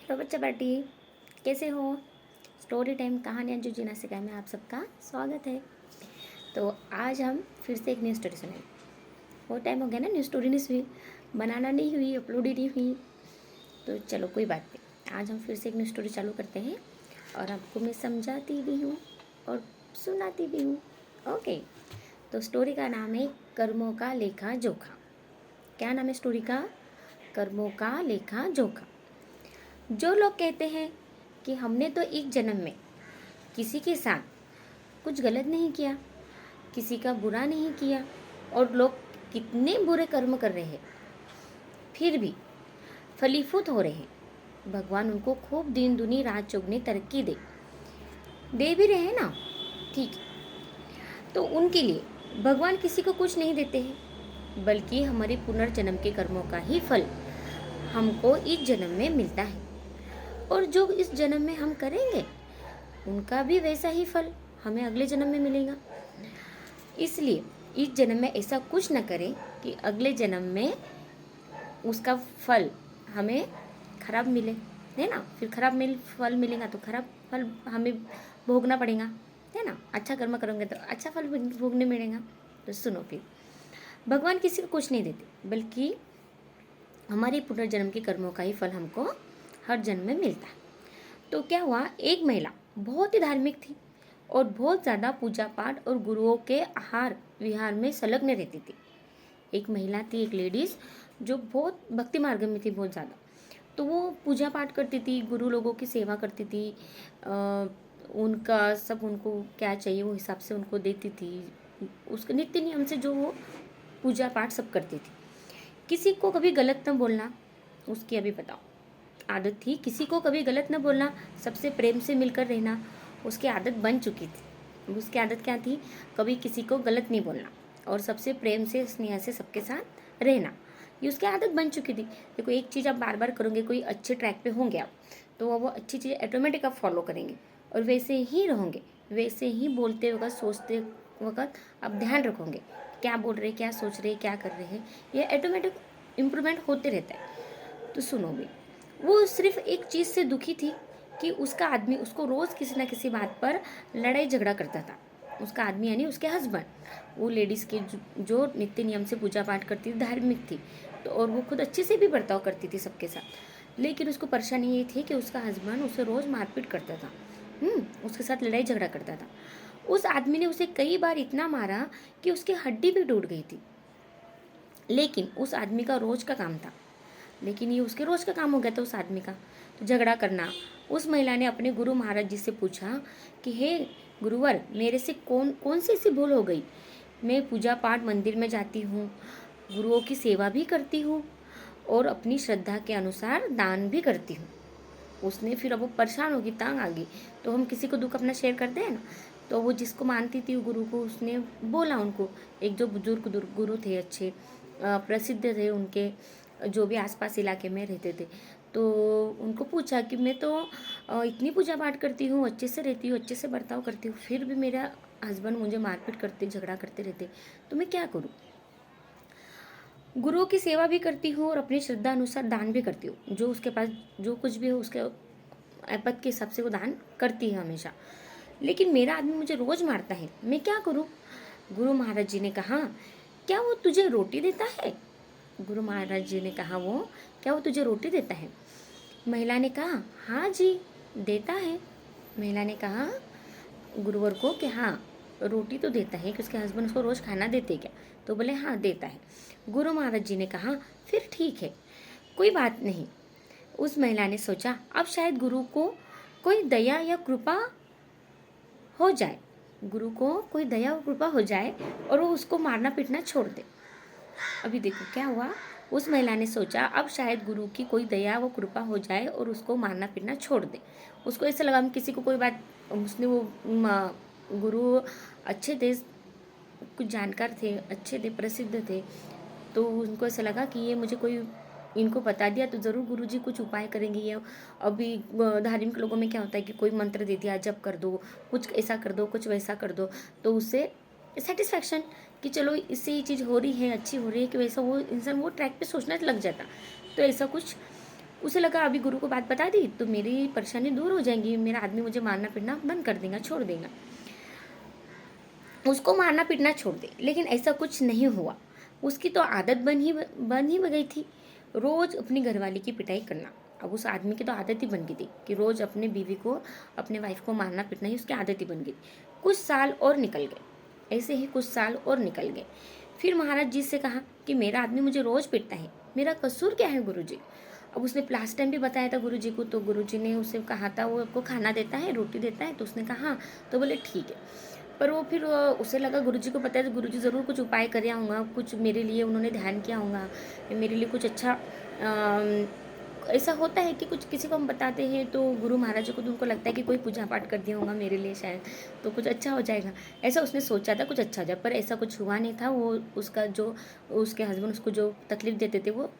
तो बच्चा पार्टी कैसे हो। स्टोरी टाइम कहानियाँ जो जीना सिखाए में आप सबका स्वागत है। तो आज हम फिर से एक न्यू स्टोरी सुनेंगे। बहुत टाइम हो गया ना, न्यू स्टोरी नहीं हुई, बनाना नहीं हुई, अपलोड ही नहीं हुई। तो चलो कोई बात नहीं, आज हम फिर से एक न्यू स्टोरी चालू करते हैं और आपको मैं समझाती भी हूँ और सुनाती भी हूँ। ओके, तो स्टोरी का नाम है कर्मों का लेखा जोखा। क्या नाम है स्टोरी का? कर्मों का लेखा जोखा। जो लोग कहते हैं कि हमने तो एक जन्म में किसी के साथ कुछ गलत नहीं किया, किसी का बुरा नहीं किया, और लोग कितने बुरे कर्म कर रहे हैं फिर भी फलीभूत हो रहे हैं, भगवान उनको खूब दिन दुनी रात चौगनी तरक्की दे भी रहे हैं ना। ठीक है, तो उनके लिए भगवान किसी को कुछ नहीं देते हैं, बल्कि हमारे पुनर्जन्म के कर्मों का ही फल हमको इस जन्म में मिलता है, और जो इस जन्म में हम करेंगे उनका भी वैसा ही फल हमें अगले जन्म में मिलेगा। इसलिए इस जन्म में ऐसा कुछ न करें कि अगले जन्म में उसका फल हमें खराब मिले, है ना। फिर खराब फल मिलेगा तो खराब फल हमें भोगना पड़ेगा, है ना। अच्छा कर्म करोगे तो अच्छा फल भोगने मिलेगा। तो सुनो, फिर भगवान किसी को कुछ नहीं देते, बल्कि हमारे पुनर्जन्म के कर्मों का ही फल हमको हर जन्म में मिलता है। तो क्या हुआ, एक महिला बहुत ही धार्मिक थी और बहुत ज़्यादा पूजा पाठ और गुरुओं के आहार विहार में संलग्न रहती थी। एक महिला थी, एक लेडीज़, जो बहुत भक्ति मार्ग में थी, बहुत ज़्यादा। तो वो पूजा पाठ करती थी, गुरु लोगों की सेवा करती थी, उनका सब, उनको क्या चाहिए वो हिसाब से उनको देती थी, उसके नित्य नियम से जो वो पूजा पाठ सब करती थी। किसी को कभी गलत न बोलना उसकी अभी बताओ आदत थी। किसी को कभी गलत न बोलना, सबसे प्रेम से मिलकर रहना उसकी आदत बन चुकी थी। उसकी आदत क्या थी? कभी किसी को गलत नहीं बोलना और सबसे प्रेम से स्नेह से सबके साथ रहना, ये उसकी आदत बन चुकी थी। देखो, एक चीज़ आप बार बार करोगे, कोई अच्छे ट्रैक पे होंगे आप, तो वो अच्छी चीज़ ऑटोमेटिक आप फॉलो करेंगे और वैसे ही रहोगे। वैसे ही बोलते वक्त, सोचते वक्त आप ध्यान रखोगे क्या बोल रहे, क्या सोच रहे, क्या कर रहे हैं, ये ऑटोमेटिक इम्प्रूवमेंट होते रहता है। तो सुनो भी, वो सिर्फ एक चीज़ से दुखी थी कि उसका आदमी उसको रोज़ किसी ना किसी बात पर लड़ाई झगड़ा करता था। उसका आदमी यानी उसके हस्बैंड, वो लेडीज़ के जो नित्य नियम से पूजा पाठ करती थी, धार्मिक थी, तो और वो खुद अच्छे से भी बर्ताव करती थी सबके साथ। लेकिन उसको परेशानी ये थी कि उसका हस्बैंड उसे रोज़ मारपीट करता था, उसके साथ लड़ाई झगड़ा करता था। उस आदमी ने उसे कई बार इतना मारा कि उसकी हड्डी भी टूट गई थी। लेकिन उस आदमी का रोज का काम था, लेकिन ये उसके रोज का काम हो गया था उस आदमी का, तो झगड़ा करना। उस महिला ने अपने गुरु महाराज जी से पूछा कि हे गुरुवर, मेरे से कौन कौन सी ऐसी भूल हो गई? मैं पूजा पाठ मंदिर में जाती हूँ, गुरुओं की सेवा भी करती हूँ और अपनी श्रद्धा के अनुसार दान भी करती हूँ। उसने फिर, अब वो परेशान होगी, तंग आ गई। तो हम किसी को दुख अपना शेयर करते हैं ना, तो वो जिसको मानती थी गुरु को, उसने बोला उनको, एक जो बुजुर्ग गुरु थे, अच्छे प्रसिद्ध थे, उनके जो भी आसपास इलाके में रहते थे, तो उनको पूछा कि मैं तो इतनी पूजा पाठ करती हूँ, अच्छे से रहती हूँ, अच्छे से बर्ताव करती हूँ, फिर भी मेरा हस्बैंड मुझे मारपीट करते, झगड़ा करते रहते, तो मैं क्या करूँ? गुरुओं की सेवा भी करती हूँ और अपनी श्रद्धा अनुसार दान भी करती हूँ। जो उसके पास जो कुछ भी हो उसके आपत के हिसाब से वो दान करती है हमेशा, लेकिन मेरा आदमी मुझे रोज मारता है, मैं क्या करूँ? गुरु महाराज जी ने कहा, क्या वो तुझे रोटी देता है? गुरु महाराज जी ने कहा, वो क्या वो तुझे रोटी देता है? महिला ने कहा, हाँ जी देता है। महिला ने कहा गुरुवर को कि हाँ, रोटी तो देता है, कि उसके हस्बैंड उसको रोज़ खाना देते क्या? तो बोले हाँ देता है। गुरु महाराज जी ने कहा, फिर ठीक है, कोई बात नहीं। उस महिला ने सोचा, अब शायद गुरु को कोई दया या कृपा हो जाए, गुरु को कोई दया और कृपा हो जाए और वो उसको मारना पीटना छोड़ दे। अभी देखो क्या हुआ, उस महिला ने सोचा अब शायद गुरु की कोई दया वो कृपा हो जाए और उसको मारना पीटना छोड़ दे। उसको ऐसा लगा हम किसी को कोई बात, उसने वो गुरु अच्छे थे, कुछ जानकार थे, अच्छे थे, प्रसिद्ध थे, तो उनको ऐसा लगा कि ये मुझे कोई इनको बता दिया तो ज़रूर गुरुजी कुछ उपाय करेंगे। ये अभी धार्मिक लोगों में क्या होता है कि कोई मंत्र दे दिया, जप कर दो, कुछ ऐसा कर दो, कुछ वैसा कर दो, तो उससे सेटिस्फैक्शन कि चलो इससे ये चीज़ हो रही है, अच्छी हो रही है, कि वैसा वो इंसान वो ट्रैक पे सोचना लग जाता। तो ऐसा कुछ उसे लगा अभी गुरु को बात बता दी तो मेरी परेशानी दूर हो जाएंगी, मेरा आदमी मुझे मारना पीटना बंद कर देगा, छोड़ देगा, उसको मारना पीटना छोड़ दे। लेकिन ऐसा कुछ नहीं हुआ। उसकी तो आदत बन ही गई थी रोज अपनी घरवाली की पिटाई करना। अब उस आदमी की तो आदत ही बन गई थी कि रोज अपने बीवी को, अपने वाइफ को मारना पीटना ही उसकी आदत ही बन गई। कुछ साल और निकल गए, ऐसे ही कुछ साल और निकल गए। फिर महाराज जी से कहा कि मेरा आदमी मुझे रोज पीटता है, मेरा कसूर क्या है गुरुजी। अब उसने लास्ट टाइम भी बताया था गुरुजी को, तो गुरुजी ने उसे कहा था वो आपको खाना देता है, रोटी देता है, तो उसने कहा हाँ। तो बोले ठीक है। पर वो फिर उसे लगा गुरुजी को पता है तो गुरुजी ज़रूर कुछ उपाय कर होंगे, कुछ मेरे लिए उन्होंने ध्यान किया होगा, मेरे लिए कुछ अच्छा। ऐसा होता है कि कुछ किसी को हम बताते हैं तो गुरु महाराज जी को तो उनको लगता है कि कोई पूजा पाठ कर दिया होगा मेरे लिए शायद, तो कुछ अच्छा हो जाएगा। ऐसा उसने सोचा था कुछ अच्छा हो जाए, पर ऐसा कुछ हुआ नहीं था। वो उसका जो उसके हस्बैंड उसको जो तकलीफ देते थे वो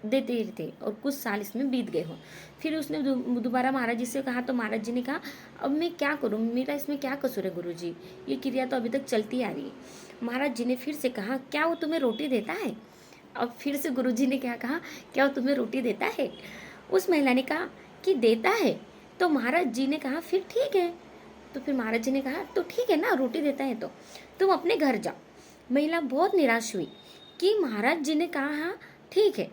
देते ही थे, और कुछ साल इसमें बीत गए हो। फिर उसने दोबारा महाराज जी से कहा तो महाराज जी ने कहा अब मैं क्या करूँ, मेरा इसमें क्या कसूर है गुरुजी, ये क्रिया तो अभी तक चलती आ रही है। महाराज जी ने फिर से कहा क्या वो तुम्हें रोटी देता है। अब फिर से गुरुजी ने क्या कहा, क्या वो तुम्हें रोटी देता है। उस महिला ने कहा कि देता है। तो महाराज जी ने कहा फिर ठीक है। तो फिर महाराज जी ने कहा तो ठीक है ना, रोटी देता है तो तुम अपने घर जाओ। महिला बहुत निराश हुई कि महाराज जी ने कहा हाँ ठीक है।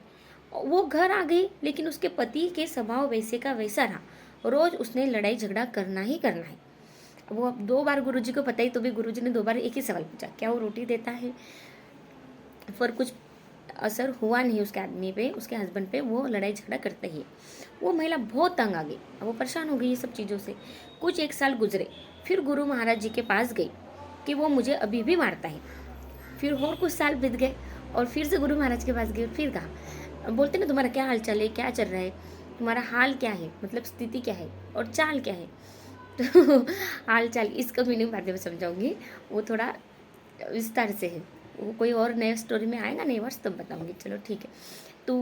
वो घर आ गई, लेकिन उसके पति के स्वभाव वैसे का वैसा रहा, रोज उसने लड़ाई झगड़ा करना ही करना है। वो अब 2 बार गुरुजी को पता ही, तो भी गुरुजी ने 2 बार एक ही सवाल पूछा, क्या वो रोटी देता है। पर कुछ असर हुआ नहीं उसके आदमी पे, उसके हस्बैंड पे, वो लड़ाई झगड़ा करता ही है। वो महिला बहुत तंग आ गई, अब वो परेशान हो गई ये सब चीज़ों से। कुछ 1 साल गुजरे, फिर गुरु महाराज जी के पास गई कि वो मुझे अभी भी मारता है। फिर और कुछ साल बीत गए और फिर से गुरु महाराज के पास गए, फिर कहा, बोलते ना तुम्हारा क्या हाल चाल है, क्या चल रहा है, तुम्हारा हाल क्या है, मतलब स्थिति क्या है और चाल क्या है। तो हाल चाल इसका मीनिंग बाद में समझाऊंगी, वो थोड़ा विस्तार से है, वो कोई और नए स्टोरी में आएगा नए वर्ष तब बताऊंगी। चलो ठीक है। तो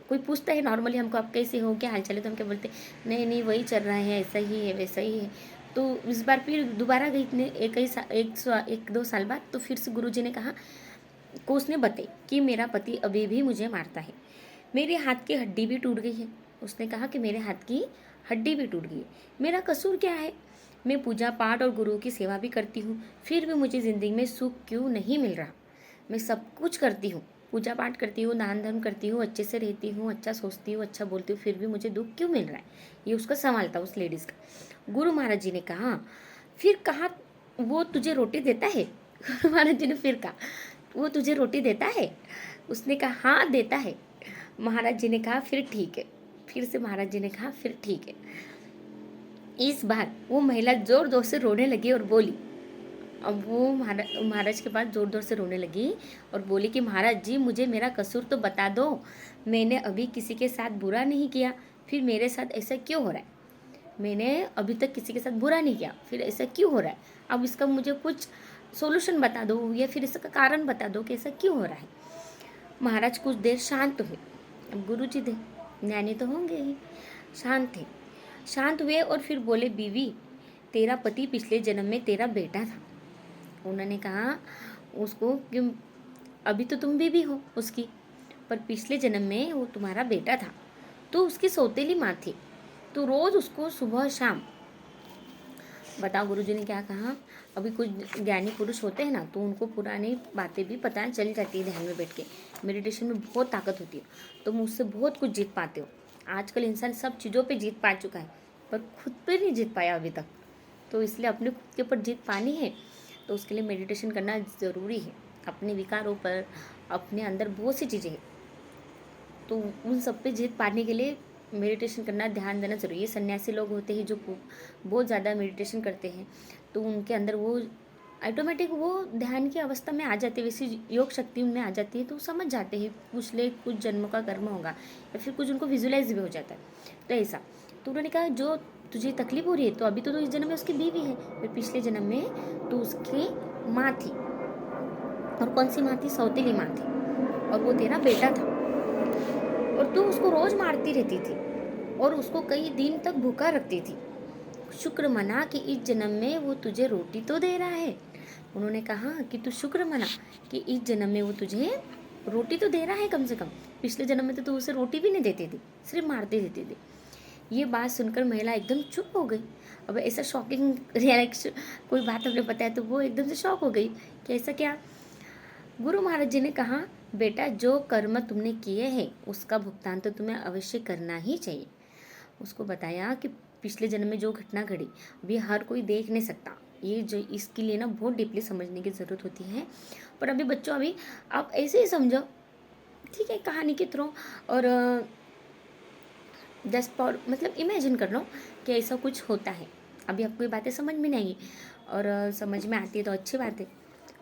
कोई पूछता है नॉर्मली हमको आप कैसे हो, क्या हाल चाल है, तो हम क्या बोलते हैं नहीं नहीं वही चल रहा है, ऐसा ही है वैसा ही है। तो इस बार फिर दोबारा गई इतने एक 2 साल बाद, तो फिर से गुरुजी ने कहा को उसने बताई कि मेरा पति अभी भी मुझे मारता है, मेरे हाथ की हड्डी भी टूट गई है। उसने कहा कि मेरे हाथ की हड्डी भी टूट गई है, मेरा कसूर क्या है, मैं पूजा पाठ और गुरु की सेवा भी करती हूँ, फिर भी मुझे ज़िंदगी में सुख क्यों नहीं मिल रहा। मैं सब कुछ करती हूँ, पूजा पाठ करती हूँ, दान धर्म करती हूँ, अच्छे से रहती हूँ, अच्छा सोचती हूँ, अच्छा बोलती हूँ, फिर भी मुझे दुख क्यों मिल रहा है। ये उसका सवाल था उस लेडीज़ का। गुरु महाराज जी ने कहा, फिर कहा वो तुझे रोटी देता है। गुरु महाराज जी ने फिर कहा वो तुझे रोटी देता है। उसने कहा हाँ देता है। महाराज जी ने कहा फिर ठीक है। फिर से महाराज जी ने कहा फिर ठीक है। इस बार वो महिला जोर जोर से रोने लगी और बोली, अब वो महाराज के पास जोर जोर से रोने लगी और बोली कि महाराज जी मुझे मेरा कसूर तो बता दो, मैंने अभी किसी के साथ बुरा नहीं किया, फिर मेरे साथ ऐसा क्यों हो रहा है। मैंने अभी तक किसी के साथ बुरा नहीं किया, फिर ऐसा क्यों हो रहा है। अब इसका मुझे कुछ सोल्यूशन बता दो या फिर इसका कारण बता दो कि ऐसा क्यों हो रहा है। महाराज कुछ देर शांत हुए। अब गुरु जी थे, ज्ञानी तो होंगे ही, शांत थे। शांत हुए और फिर बोले, बीवी तेरा पति पिछले जन्म में तेरा बेटा था। उन्होंने कहा उसको कि अभी तो तुम बीवी हो उसकी, पर पिछले जन्म में वो तुम्हारा बेटा था, तो उसकी सौतेली माँ थी, तो रोज़ उसको सुबह शाम। बताओ गुरुजी ने क्या कहा। अभी कुछ ज्ञानी पुरुष होते हैं ना, तो उनको पुरानी बातें भी पता चल जाती है ध्यान में बैठ के। मेडिटेशन में बहुत ताकत होती है, तो मुझसे बहुत कुछ जीत पाते हो। आजकल इंसान सब चीज़ों पे जीत पा चुका है, पर खुद पे नहीं जीत पाया अभी तक। तो इसलिए अपने खुद के ऊपर जीत पानी है तो उसके लिए मेडिटेशन करना ज़रूरी है। अपने विकारों पर, अपने अंदर बहुत सी चीज़ें हैं, तो उन सब पे जीत पाने के लिए मेडिटेशन करना, ध्यान देना जरूरी है। सन्यासी लोग होते हैं जो बहुत ज़्यादा मेडिटेशन करते हैं, तो उनके अंदर वो ऑटोमेटिक वो ध्यान की अवस्था में आ जाते हैं, वैसी योग शक्ति उनमें आ जाती है, तो समझ जाते हैं कुछ जन्मों का कर्म होगा या फिर कुछ उनको विजुलाइज भी हो जाता है। तो ऐसा, तो उन्होंने कहा जो तुझे तकलीफ हो रही है, तो अभी तो इस जन्म में उसकी बीवी है, फिर पिछले जन्म में तो उसकी माँ थी। और कौन सी माँ थी, सौतेली माँ थी, और वो तेरा बेटा था, और तू उसको रोज मारती रहती थी और उसको कई दिन तक भूखा रखती थी। शुक्र मना कि इस जन्म में वो तुझे रोटी तो दे रहा है। उन्होंने कहा कि तू शुक्र मना कि इस जन्म में वो तुझे रोटी तो दे रहा है कम से कम, पिछले जन्म में तो तू उसे रोटी भी नहीं देती थी, सिर्फ मारते देती थी। ये बात सुनकर महिला एकदम चुप हो गई। अब ऐसा शॉकिंग रिएक्शन कोई बात हमने बताया तो वो एकदम से शॉक हो गई कि ऐसा क्या। गुरु महाराज जी ने कहा, बेटा जो कर्म तुमने किए हैं उसका भुगतान तो तुम्हें अवश्य करना ही चाहिए। उसको बताया कि पिछले जन्म में जो घटना घटी अभी हर कोई देख नहीं सकता, ये जो इसके लिए ना बहुत डीपली समझने की ज़रूरत होती है। पर अभी बच्चों अभी आप ऐसे ही समझो, ठीक है, कहानी के थ्रू, और जस्ट फॉर मतलब इमेजिन कर लो कि ऐसा कुछ होता है। अभी आपको ये बातें समझ में नहीं आएगी, और समझ में आती है तो अच्छी बात है।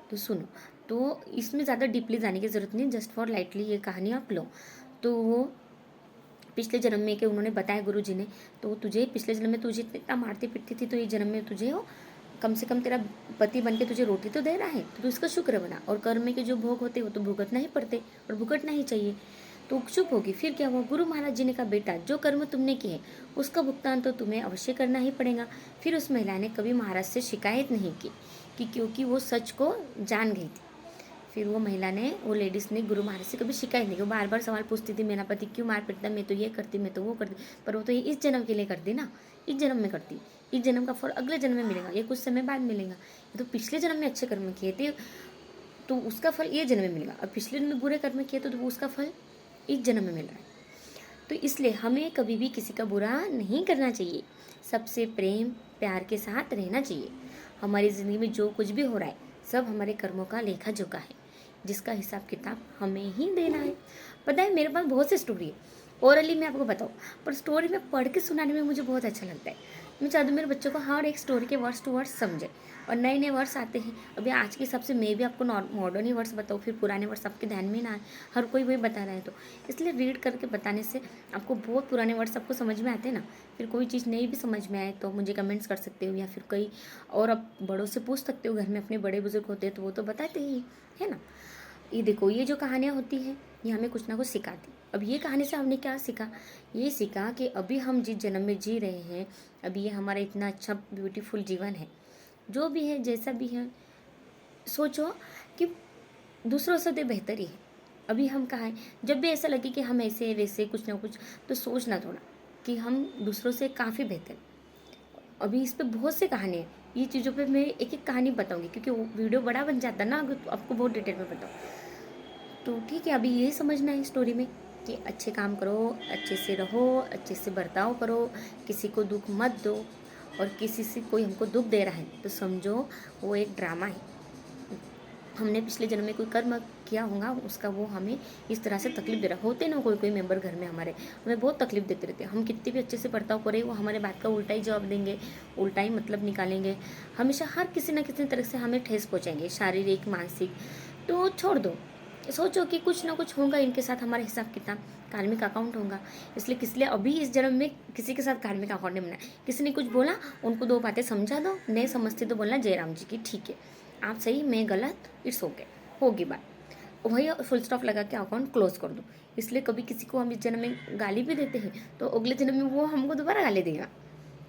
तो सुनो, तो इसमें ज़्यादा डीपली जाने की ज़रूरत नहीं, जस्ट फॉर लाइटली ये कहानी आप लो। तो वो पिछले जन्म में कि उन्होंने बताया गुरु जी ने, तो तुझे पिछले जन्म में तुझे इतना मारती पीटती थी, तो ये जन्म में तुझे हो कम से कम तेरा पति बन के तुझे रोटी तो दे रहा है, तो तू इसका शुक्र बना। और कर्म के जो भोग होते वो तो भुगतना ही पड़ते और भुगतना ही चाहिए। तो चुप होगी। फिर क्या हुआ, गुरु महाराज जी ने कहा, बेटा जो कर्म तुमने किए उसका भुगतान तो तुम्हें अवश्य करना ही पड़ेगा। फिर उस महिला ने कभी महाराज से शिकायत नहीं की कि क्योंकि वो सच को जान गई थी। फिर वो महिला ने, वो लेडीज़ ने गुरु महाराज से कभी शिकायत नहीं की। वो बार बार सवाल पूछती थी, मेरा पति क्यों मार पीटता, मैं तो ये करती, मैं तो वो करती। पर वो तो ये इस जन्म के लिए करती ना, इस जन्म में करती, इस जन्म का फल अगले जन्म में मिलेगा, ये कुछ समय बाद मिलेगा। ये तो पिछले जन्म में अच्छे कर्म किए थे तो उसका फल ये जन्म में मिलेगा, और पिछले जन्म में बुरे कर्म किए तो उसका फल इस जन्म में मिल रहा है। तो इसलिए हमें कभी भी किसी का बुरा नहीं करना चाहिए, सबसे प्रेम प्यार के साथ रहना चाहिए। हमारी ज़िंदगी में जो कुछ भी हो रहा है सब हमारे कर्मों का लेखा जोखा है, जिसका हिसाब किताब हमें ही देना है। पता है, मेरे पास बहुत सी स्टोरी है, ओरली मैं आपको बताऊँ, पर स्टोरी में पढ़ के सुनाने में मुझे बहुत अच्छा लगता है। मैं चाहती हूँ मेरे बच्चों को हर एक स्टोरी के वर्ड्स टू वर्ड्स समझे, और नए नए वर्ड्स आते हैं। अभी आज के हिसाब से मैं भी आपको मॉडर्न ही वर्ड्स बताऊँ, फिर पुराने वर्ड्स आपके ध्यान में ना आए, हर कोई वही बता रहा है। तो इसलिए रीड करके बताने से आपको बहुत पुराने वर्ड्स आपको समझ में आते हैं ना। फिर कोई चीज़ नहीं भी समझ में आए तो मुझे कमेंट्स कर सकते हो, या फिर कई और आप बड़ों से पूछ सकते हो, घर में अपने बड़े बुजुर्ग होते हैं तो वो तो बताते ही है ना। ये देखो, ये जो कहानियाँ होती हैं ये हमें कुछ ना कुछ सिखाती। अब ये कहानी से हमने क्या सीखा, ये सीखा कि अभी हम जिस जन्म में जी रहे हैं, अभी ये हमारा इतना अच्छा ब्यूटीफुल जीवन है, जो भी है जैसा भी है, सोचो कि दूसरों से तो बेहतर ही है। अभी हम कहाँ हैं, जब भी ऐसा लगे कि हम ऐसे वैसे कुछ ना कुछ, तो सोचना थोड़ा कि हम दूसरों से काफ़ी बेहतर। अभी इस पर बहुत से कहानी है, ये चीज़ों पे मैं एक एक कहानी बताऊंगी, क्योंकि वो वीडियो बड़ा बन जाता है ना अगर आपको बहुत डिटेल में बताऊँ तो। ठीक है, अभी यही समझना है स्टोरी में कि अच्छे काम करो, अच्छे से रहो, अच्छे से बर्ताव करो, किसी को दुख मत दो। और किसी से कोई हमको दुख दे रहा है तो समझो वो एक ड्रामा है। हमने पिछले जन्म में कोई कर्म किया होगा, उसका वो हमें इस तरह से तकलीफ दे रहा होते ना। कोई कोई मेंबर घर में हमारे हमें बहुत तकलीफ देते रहते हैं, हम कितने भी अच्छे से बर्ताव करें वो हमारे बात का उल्टा ही जवाब देंगे, उल्टा ही मतलब निकालेंगे। हमेशा हर किसी न किसी तरह से हमें ठेस पहुँचाएंगे, शारीरिक मानसिक। तो छोड़ दो, सोचो कि कुछ ना कुछ होगा इनके साथ, हमारा हिसाब किताब कार्मिक अकाउंट होगा। इसलिए अभी इस जन्म में किसी के साथ कार्मिक अकाउंट नहीं बनाए। किसी ने कुछ बोला, उनको दो बातें समझा दो, नहीं समझते तो बोलना जय राम जी की, ठीक है आप सही मैं गलत, इट्स ओके, होगी बात, वही फुल स्टॉप लगा के अकाउंट क्लोज कर दो। इसलिए कभी किसी को हम इस जन्म में गाली भी देते हैं तो अगले जन्म में वो हमको दोबारा गाली देगा,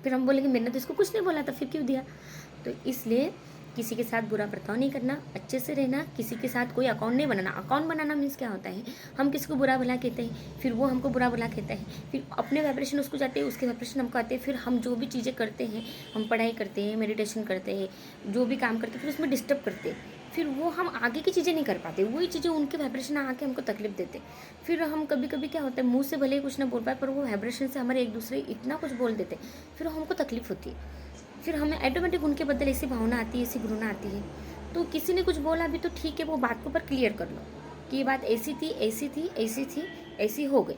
फिर हम बोलेंगे मैंने तो इसको कुछ नहीं बोला था, फिर क्यों दिया। तो इसलिए किसी के साथ बुरा बर्ताव नहीं करना, अच्छे से रहना, किसी के साथ कोई अकाउंट नहीं बनाना। अकाउंट बनाना मीन्स क्या होता है, हम किसी को बुरा भला कहते हैं, फिर वो हमको बुरा भला कहता है, फिर अपने वाइब्रेशन उसको जाते हैं, उसके वाइब्रेशन हमको आते हैं, फिर हम जो भी चीज़ें करते हैं, हम पढ़ाई करते हैं, मेडिटेशन करते हैं, जो भी काम करते हैं, फिर उसमें डिस्टर्ब करते हैं, फिर वो हम आगे की चीज़ें नहीं कर पाते, वही चीज़ें उनके वाइब्रेशन आके हमको तकलीफ देते। फिर हम कभी कभी क्या होता है, मुँह से भले ही कुछ ना बोल पाए पर वो वाइब्रेशन से हमारे एक दूसरे इतना कुछ बोल देते, फिर हमको तकलीफ होती है। फिर हमें ऑटोमेटिक उनके बदले ऐसी भावना आती है, ऐसी घृणा आती है। तो किसी ने कुछ बोला भी तो ठीक है, वो बात को पर क्लियर कर लो कि ये बात ऐसी थी ऐसी थी ऐसी थी, ऐसी हो गई,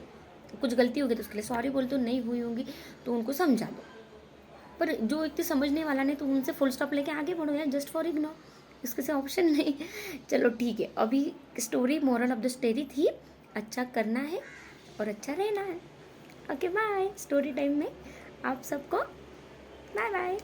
कुछ गलती हो गई तो उसके लिए सॉरी बोल दो, नहीं हुई होंगी तो उनको समझा दो। पर जो व्यक्ति समझने वाला नहीं तो उनसे फुल स्टॉप लेके आगे बढ़ो यार, जस्ट फॉर इग्नोर, इसके से ऑप्शन नहीं। चलो ठीक है, अभी story moral of the story थी, अच्छा करना है और अच्छा रहना है। ओके बाय, स्टोरी टाइम में आप सबको बाय बाय।